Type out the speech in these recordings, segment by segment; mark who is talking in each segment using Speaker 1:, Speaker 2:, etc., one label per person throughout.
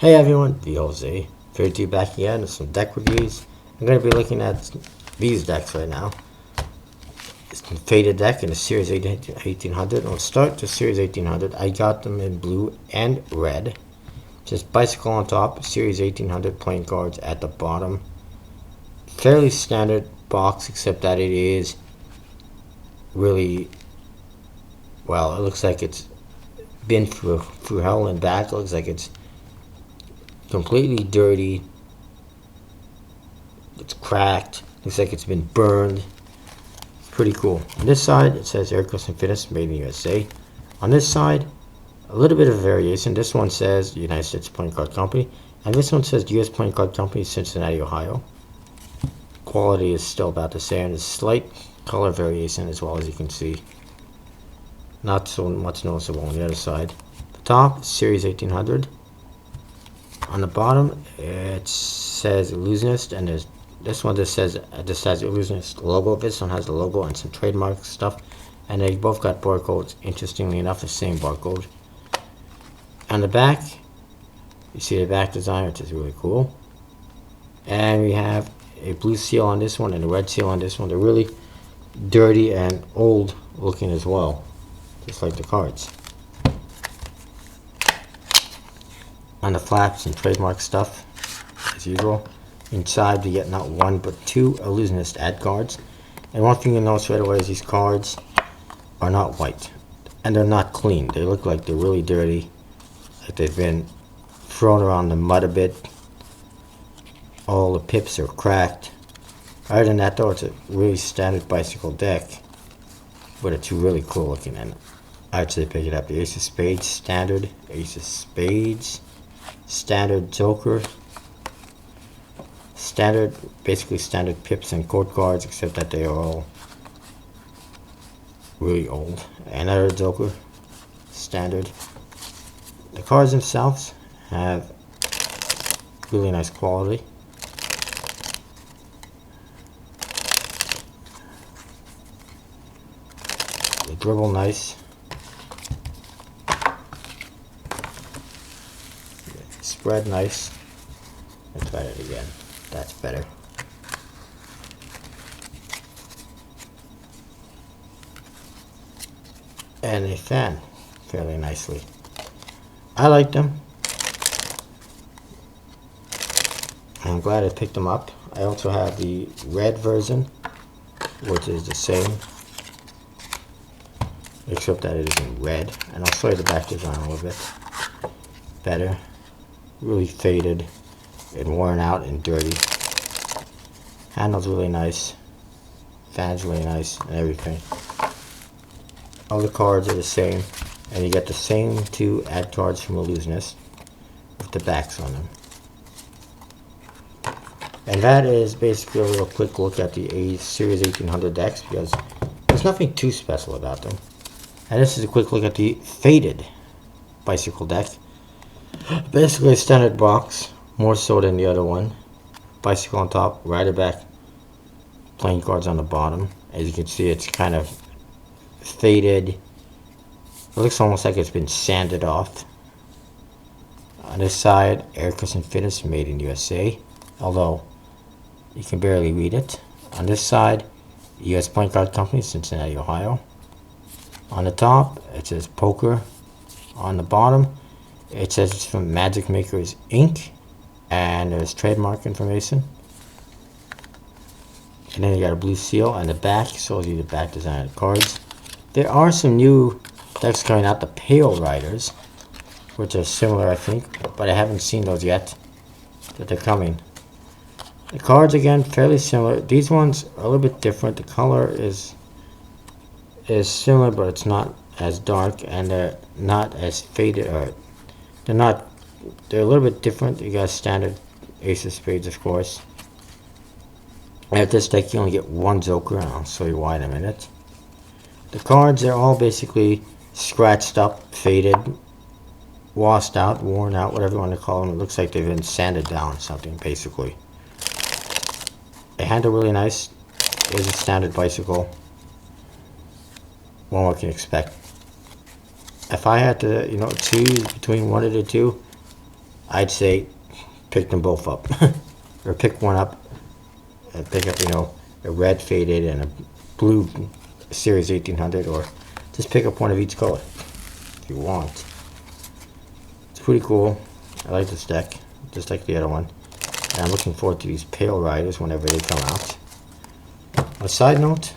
Speaker 1: Hey everyone, DLZ. Here to you back again with some deck reviews. I'm going to be looking at these decks right now. It's a faded deck in the Series 1800. I'll start the Series 1800. I got them in blue and red. Just bicycle on top, Series 1800 playing cards at the bottom. Fairly standard box, except that it is really, well, it looks like it's been through hell and back. It looks like it's completely dirty. It's cracked. Looks like it's been burned. Pretty cool. On this side, it says Ellusionist, made in USA. On this side, a little bit of variation. This one says United States Playing Card Company, and this one says US Playing Card Company, Cincinnati, Ohio. Quality is still about the same. There's slight color variation as well, as you can see. Not so much noticeable on the other side. The top, Series 1800. On the bottom, it says Ellusionist, and there's this one that says this has Ellusionist logo. This one has the logo and some trademark stuff, and they both got barcodes. Interestingly enough, the same barcode. On the back, you see the back design, which is really cool. And we have a blue seal on this one and a red seal on this one. They're really dirty and old looking as well, just like the cards. On the flaps and trademark stuff, as usual. Inside, you get not one but two Ellusionist ad cards. And one thing you'll notice right away is these cards are not white. And they're not clean. They look like they're really dirty. Like they've been thrown around the mud a bit. All the pips are cracked. Other than that though, it's a really standard bicycle deck. But it's really cool looking, and I'd say pick it up. The Ace of Spades, standard. Ace of Spades. Standard Joker, standard, basically standard pips and court cards, except that they are all really old. Another Joker, standard. The cards themselves have really nice quality. They dribble nice. Spread nice. Let's try it again. That's better. And they fan fairly nicely. I like them. I'm glad I picked them up. I also have the red version, which is the same, except that it is in red. And I'll show you the back design a little bit better. Really faded and worn out and dirty. Handle's really nice. Fan's really nice and everything. All the cards are the same, and you get the same two ad cards from Ellusionist with the backs on them. And that is basically a real quick look at the Series 1800 decks, because there's nothing too special about them. And this is a quick look at the faded bicycle deck. Basically a standard box, more so than the other one. Bicycle on top, rider back, playing cards on the bottom. As you can see, it's kind of faded. It looks almost like it's been sanded off. On this side, Ellusionist, made in USA, although you can barely read it. On this side, US Playing Card Company, Cincinnati, Ohio. On the top, it says Poker. On the bottom, it says it's from Magic Makers Inc. And there's trademark information. And then you got a blue seal, and the back shows you the back design of the cards. There are some new decks coming out, the Pale Riders, which are similar, I think, but I haven't seen those yet, that they're coming. The cards, again, fairly similar. These ones are a little bit different. The color is similar, but it's not as dark, and they're not as faded, or they're a little bit different. You got standard Ace of Spades, of course. And at this deck, you only get one Joker, and I'll show you why in a minute. The cards, they're all basically scratched up, faded, washed out, worn out, whatever you want to call them. It looks like they've been sanded down or something, basically. They handle really nice. It is a standard bicycle. One can expect. If I had to, choose between one of the two, I'd say pick them both up. Or pick one up and pick up, you know, a red faded and a blue Series 1800, or just pick up one of each color if you want. It's pretty cool. I like this deck, just like the other one. And I'm looking forward to these Pale Riders whenever they come out. A side note,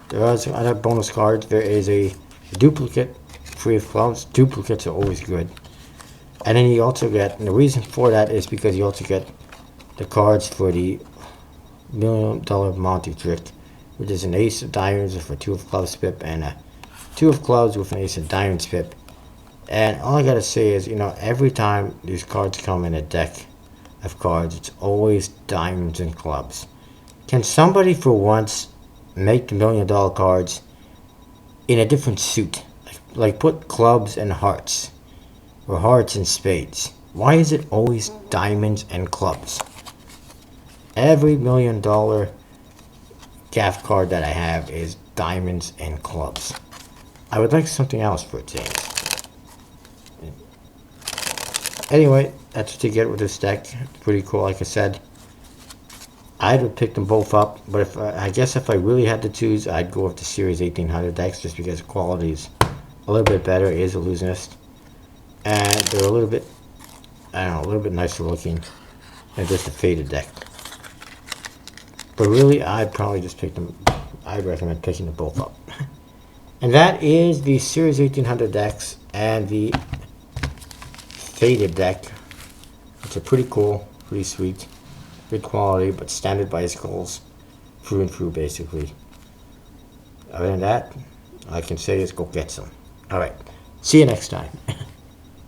Speaker 1: there are some other bonus cards. There is a duplicate free of clubs. Duplicates are always good. And then you also get, and the reason for that is because you also get the cards for the $1 million Monty trick, which is an ace of diamonds with a 2 of clubs pip and a 2 of clubs with an ace of diamonds pip. And all I gotta say is, you know, every time these cards come in a deck of cards, it's always diamonds and clubs. Can somebody for once make the $1 million cards in a different suit? Like put clubs and hearts, or hearts and spades. Why is it always diamonds and clubs? Every $1 million gaff card that I have is diamonds and clubs. I would like something else for a change. Anyway, that's what you get with this deck. It's pretty cool, like I said. I would pick them both up, but if I guess if I really had to choose, I'd go with the Series 1800 decks just because the quality is a little bit better. It is Ellusionist, and they're a little bit, I don't know, a little bit nicer looking than just a faded deck. But really, I'd probably just pick them. I'd recommend picking them both up. And that is the Series 1800 decks and the faded deck, which are pretty cool, pretty sweet, good quality, but standard bicycles, through and through basically. Other than that, all I can say is go get some. Alright, see you next time.